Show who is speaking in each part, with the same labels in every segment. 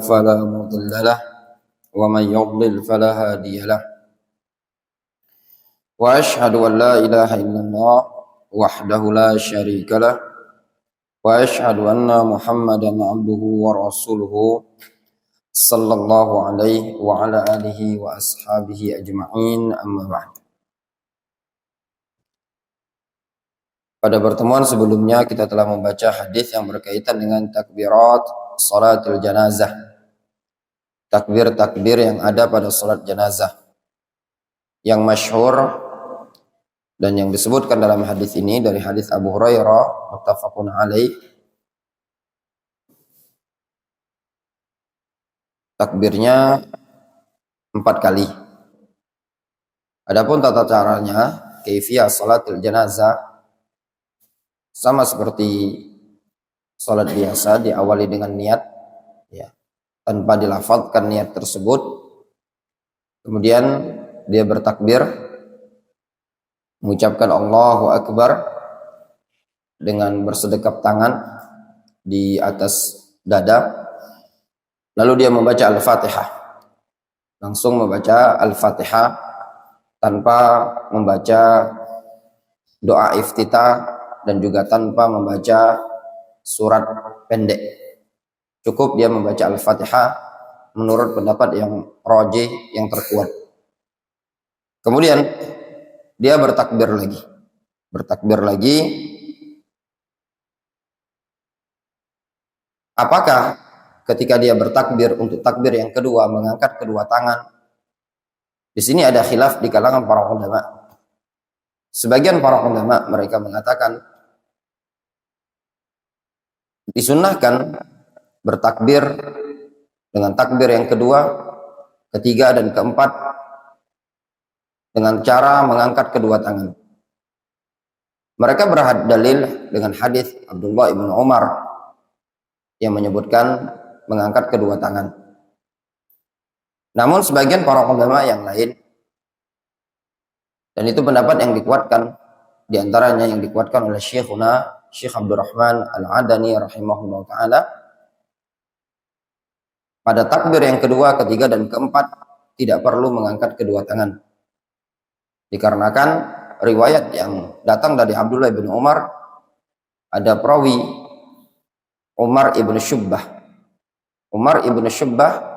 Speaker 1: فلا مضل له ومن يضلل فلا هادي له وأشهد أن لا إله إلا الله وحده لا شريك له وأشهد أن محمدا عبده ورسوله صلى الله عليه وعلى آله وأصحابه أجمعين أما بعد. Pada pertemuan sebelumnya kita telah membaca hadis yang berkaitan dengan takbirat salatul janazah. Takbir-takbir yang ada pada salat jenazah. Yang masyhur dan yang disebutkan dalam hadis ini dari hadis Abu Hurairah muttafaqun alaih. Takbirnya 4 kali. Adapun tata caranya, kaifiyah salatul janazah sama seperti salat biasa, diawali dengan niat ya, tanpa dilafadzkan niat tersebut. Kemudian dia bertakbir, mengucapkan Allahu Akbar dengan bersedekap tangan di atas dada. Lalu dia membaca Al-Fatihah. Langsung membaca Al-Fatihah tanpa membaca doa iftitah dan juga tanpa membaca surat pendek. Cukup dia membaca Al-Fatihah menurut pendapat yang rajih, yang terkuat. Kemudian dia bertakbir lagi. Bertakbir lagi. Apakah ketika dia bertakbir untuk takbir yang kedua mengangkat kedua tangan? Di sini ada khilaf di kalangan para ulama. Sebagian para ulama mereka mengatakan disunnahkan bertakbir dengan takbir yang kedua, ketiga dan keempat dengan cara mengangkat kedua tangan. Mereka berdalil dengan hadis Abdullah ibn Umar yang menyebutkan mengangkat kedua tangan. Namun sebagian para ulama yang lain, dan itu pendapat yang dikuatkan, diantaranya yang dikuatkan oleh Syekhuna Syekh Abdurrahman Al-Adani rahimahullah ta'ala, pada takbir yang kedua, ketiga dan keempat tidak perlu mengangkat kedua tangan. Dikarenakan riwayat yang datang dari Abdullah bin Umar, ada perawi Umar ibn Syubbah. Umar ibn Syubbah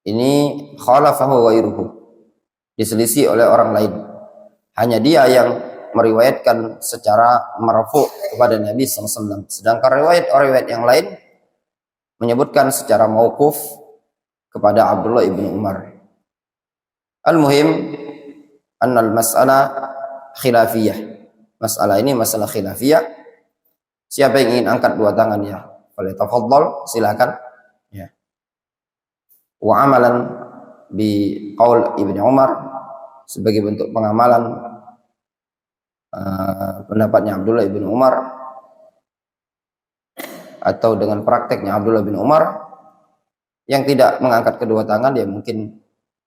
Speaker 1: ini khalafahu ghairuhu, diselisih oleh orang lain. Hanya dia yang meriwayatkan secara marfu kepada Nabi SAW. Sedangkan riwayat yang lain menyebutkan secara mauquf kepada Abdullah ibn Umar. Al-muhim annal mas'alah khilafiyah. Masalah ini masalah khilafiyah. Siapa yang ingin angkat dua tangan ya, falyatafaddal, silakan ya. Wa amalan bi qaul Ibnu Umar, sebagai bentuk pengamalan pendapatnya Abdullah bin Umar atau dengan prakteknya Abdullah bin Umar yang tidak mengangkat kedua tangan, dia mungkin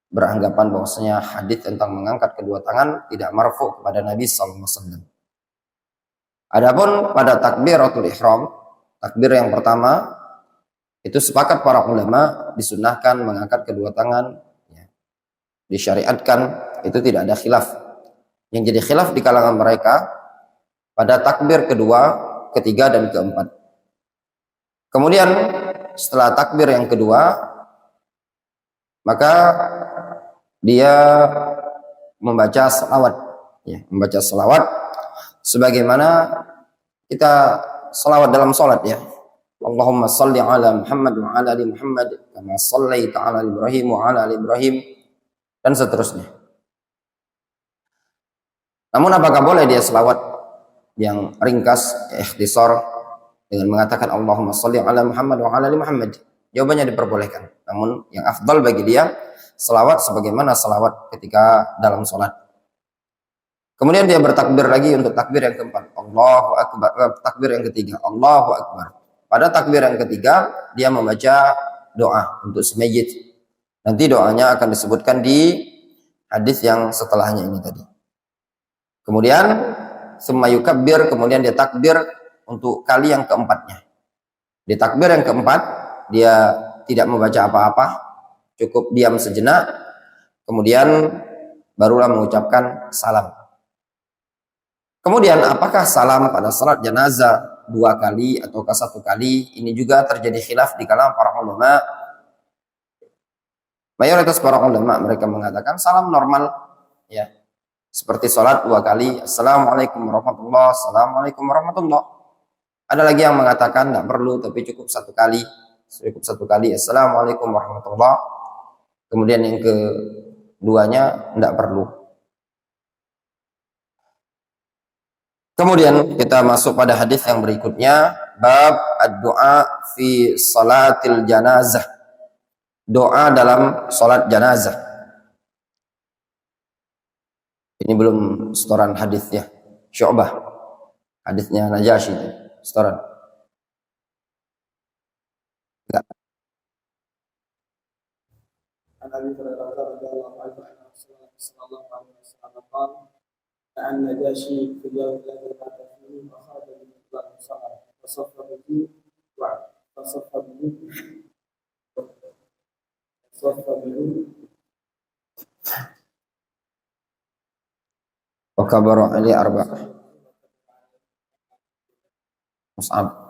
Speaker 1: beranggapan bahwasanya hadis tentang mengangkat kedua tangan tidak marfu kepada Nabi SAW. Adapun pada takbiratul ihram, takbir yang pertama, itu sepakat para ulama disunnahkan mengangkat kedua tangan ya. Disyariatkan, itu tidak ada khilaf. Yang jadi khilaf di kalangan mereka pada takbir kedua, ketiga dan keempat. Kemudian setelah takbir yang kedua, maka dia membaca salawat ya, membaca salawat sebagaimana kita salawat dalam salat ya. Allahumma salli ala Muhammad wa ala ali Muhammad kama shallaita ala Ibrahim wa ala ali Ibrahim, dan seterusnya. Namun apakah boleh dia selawat yang ringkas, ikhtisar, dengan mengatakan Allahumma sholli ala Muhammad wa ala ali Muhammad? Jawabannya diperbolehkan. Namun yang afdal bagi dia selawat sebagaimana selawat ketika dalam sholat. Kemudian dia bertakbir lagi untuk takbir yang keempat, Allahu Akbar. Takbir yang ketiga, Allahu Akbar. Pada takbir yang ketiga dia membaca doa untuk si mayyit. Nanti doanya akan disebutkan di hadis yang setelahnya ini tadi. Kemudian summa yukabbir, kemudian dia takbir untuk kali yang keempatnya. Di takbir yang keempat dia tidak membaca apa-apa, cukup diam sejenak, kemudian barulah mengucapkan salam. Kemudian apakah salam pada salat jenazah 2 kali ataukah 1 kali? Ini juga terjadi khilaf di kalangan para ulama. Mayoritas para ulama mereka mengatakan salam normal, ya, seperti salat 2 kali, assalamualaikum warahmatullah, assalamualaikum warahmatullah. Ada lagi yang mengatakan tidak perlu, tapi cukup 1 kali, assalamualaikum warahmatullah. Kemudian yang keduanya tidak perlu. Kemudian kita masuk pada hadis yang berikutnya, bab ad-du'a fi salatil janazah. Doa dalam salat janazah. Ini belum setoran hadisnya. Syu'bah. Hadisnya Najasyi itu, setoran. Enggak.
Speaker 2: النجاشي في اليوم الذي مات فيه وخرج من الله صلى فصف به
Speaker 1: وكبر عليه 4 Mus'ab.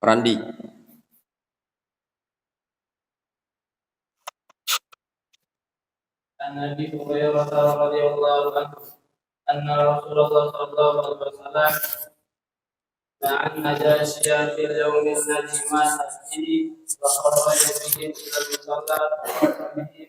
Speaker 1: Randi.
Speaker 2: عن ابي هريره رضي الله عنه ان رسول الله صلى الله عليه وسلم مع النجاشي في اليوم الذي مات فيه وخرج بهم الى المصلى فصف بهم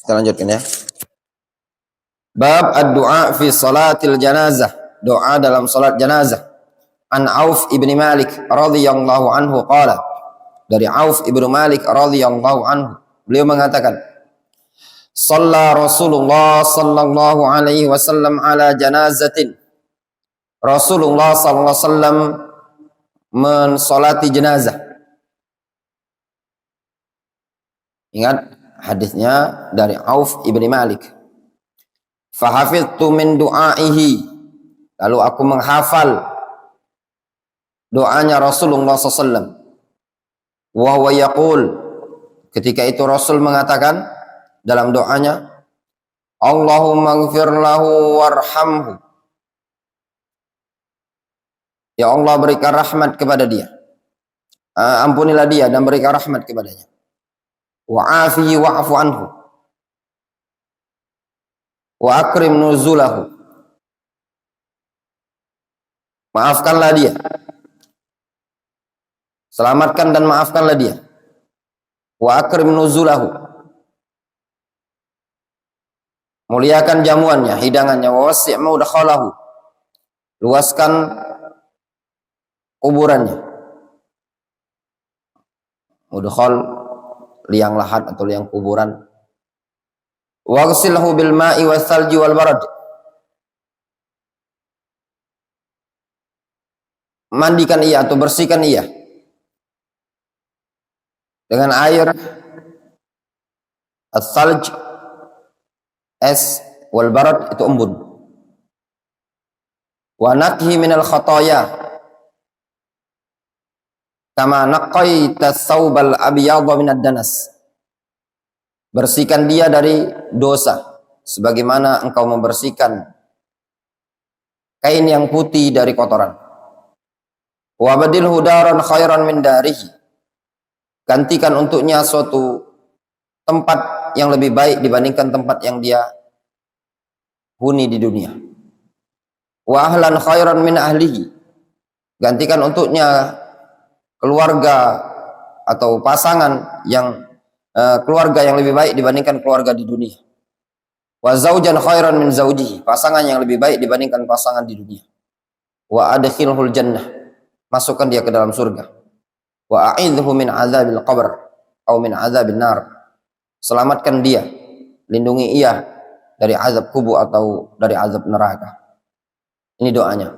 Speaker 1: Kita lanjutkan ya. Bab ad-du'a fi salatil janazah. Doa dalam salat janazah. An Auf ibni Malik radhiyallahu anhu qala. Dari Auf ibnu Malik radhiyallahu anhu, beliau mengatakan, Shalla Rasulullah sallallahu alaihi wasallam ala janazatin. Rasulullah sallallahu alaihi wasallam mensolati jenazah. Ingat hadisnya dari Auf ibni Malik. Fahafidtu min du'aihi. Lalu aku menghafal doanya Rasulullah SAW. Wa huwa yaqul. Ketika itu Rasul mengatakan dalam doanya, Allahumma ighfir lahu warhamhu. Ya Allah, berikan rahmat kepada dia. Ampunilah dia dan berikan rahmat kepadanya. Wa'afihi wa'afu anhu. Wa akrim nuzulahu. Maafkanlah dia. Selamatkan dan maafkanlah dia. Wa akrim nuzulahu. Muliakan jamuannya, hidangannya. Wa wasi' mudkhalahu. Luaskan kuburannya. Mudkhal, liang lahat atau liang kuburan. Waghsilhu bil ma'i wasalji wal barad. Mandikan ia atau bersihkan ia dengan air as-salj, es, wal barad itu embun. Wa naqhi minal khataya kama naqaita thawbal abyadha minad danas. Bersihkan dia dari dosa sebagaimana engkau membersihkan kain yang putih dari kotoran. Wa badilhu daran khairan min darihi. Gantikan untuknya suatu tempat yang lebih baik dibandingkan tempat yang dia huni di dunia. Wa ahlan khairan min ahlihi. Gantikan untuknya keluarga atau pasangan yang keluarga yang lebih baik dibandingkan keluarga di dunia. Wa zaujan khairan min zaujihi, pasangan yang lebih baik dibandingkan pasangan di dunia. Wa adkhilhul jannah, masukkan dia ke dalam surga. Wa a'idhu min azabil qabr atau min azabin nar, selamatkan dia, lindungi ia dari azab kubur atau dari azab neraka. Ini doanya.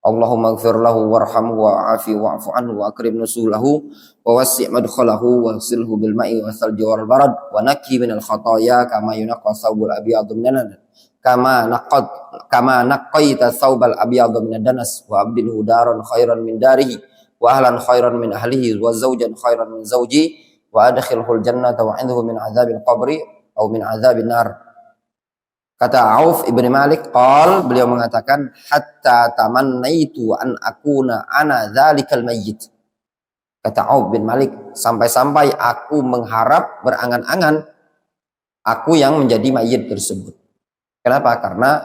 Speaker 1: Allahumma ighfir lahu warhamhu wa'afi wa'fu anhu wa akrim nusulahu wa wassi' madkhalahu wa silhu bil ma'i wa thalji wal barad wa nakki minal khataaya kama yunaqqa thawbul abyadu minan kama naqqaita thawbal abyadu minad danas wa abdilhu daran khairan min darihi wa ahlan khairan min ahlihi wa zawjan khairan min zawji wa adkhilhul jannata wa 'idhu min 'adzabil qabri atau min 'adzabin nar. Kata Auf ibn Malik, beliau mengatakan, hatta tamannaitu an akuna ana dzalikal mayyit. Kata Auf bin Malik, sampai-sampai aku mengharap, berangan-angan aku yang menjadi mayit tersebut. Kenapa? Karena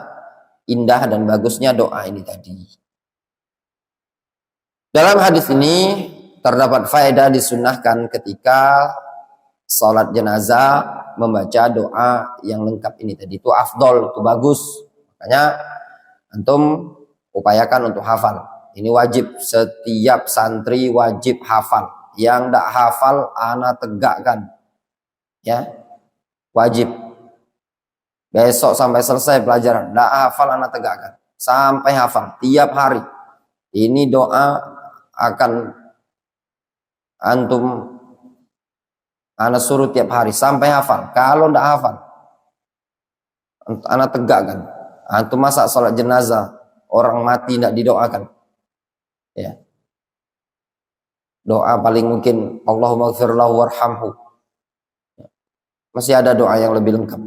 Speaker 1: indah dan bagusnya doa ini tadi. Dalam hadis ini terdapat faedah disunahkan ketika salat jenazah membaca doa yang lengkap ini tadi. Itu afdol, itu bagus. Makanya antum upayakan untuk hafal. Ini wajib, setiap santri wajib hafal. Yang tidak hafal ana tegakkan. Ya. Wajib. Besok sampai selesai pelajaran, tidak hafal ana tegakkan. Sampai hafal tiap hari. Ini doa akan antum ana suruh tiap hari sampai hafal. Kalau ndak hafal, ana tegakkan. Antum masa salat jenazah orang mati ndak didoakan? Ya. Doa paling mungkin Allahumma ighfir lahu warhamhu. Masih ada doa yang lebih lengkap.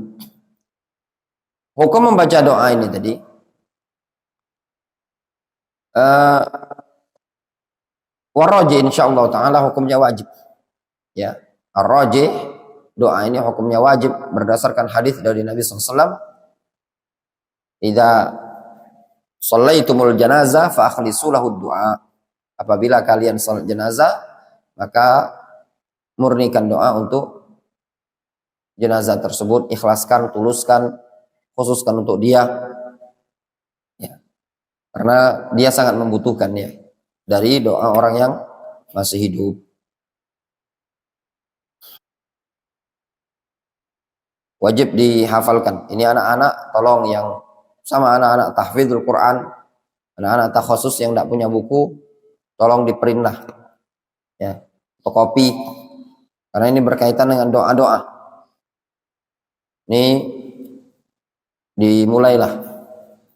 Speaker 1: Hukum membaca doa ini tadi warajih insyaallah taala hukumnya wajib. Ya. Ar-rajih, doa ini hukumnya wajib berdasarkan hadis dari Nabi SAW. Idza shallaitumul janazah fa akhlisu lahu du'a. Apabila kalian salat jenazah, maka murnikan doa untuk jenazah tersebut, ikhlaskan, tuluskan, khususkan untuk dia. Ya. Karena dia sangat membutuhkan ya dari doa orang yang masih hidup. Wajib dihafalkan. Ini anak-anak, tolong yang sama anak-anak tahfidzul Quran, anak-anak takhusus yang tidak punya buku, tolong diprint lah, ya, fotokopi, karena ini berkaitan dengan doa-doa. Ini dimulailah,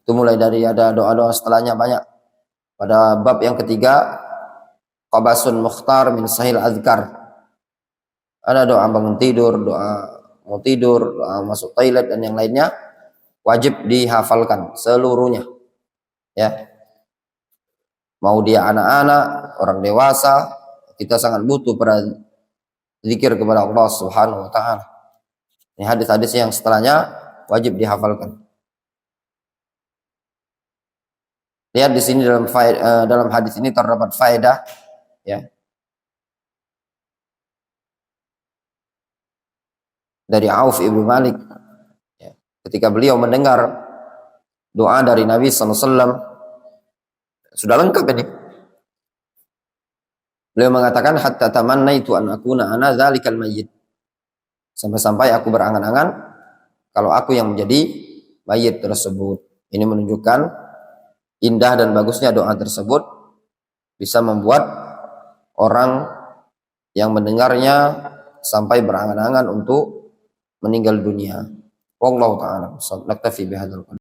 Speaker 1: itu mulai dari ada doa-doa setelahnya banyak. Pada bab yang ketiga, qabasun mukhtar min sahil azkar, ada doa bangun tidur, doa mau tidur, masuk toilet dan yang lainnya, wajib dihafalkan seluruhnya. Ya. Mau dia anak-anak, orang dewasa, kita sangat butuh pada zikir kepada Allah Subhanahu wa taala. Ini hadis-hadis yang setelahnya wajib dihafalkan. Lihat di sini dalam hadis ini terdapat faedah ya. Dari Auf ibnu Malik ya, ketika beliau mendengar doa dari Nabi SAW, sudah lengkap ini. Beliau mengatakan hatta tamannaitu an akuna ana dzalikal mayyit. Sampai-sampai aku berangan-angan kalau aku yang menjadi mayit tersebut. Ini menunjukkan indah dan bagusnya doa tersebut bisa membuat orang yang mendengarnya sampai berangan-angan untuk meninggal dunia. Wallahu ta'ala. Naktafi bihadzal qadar.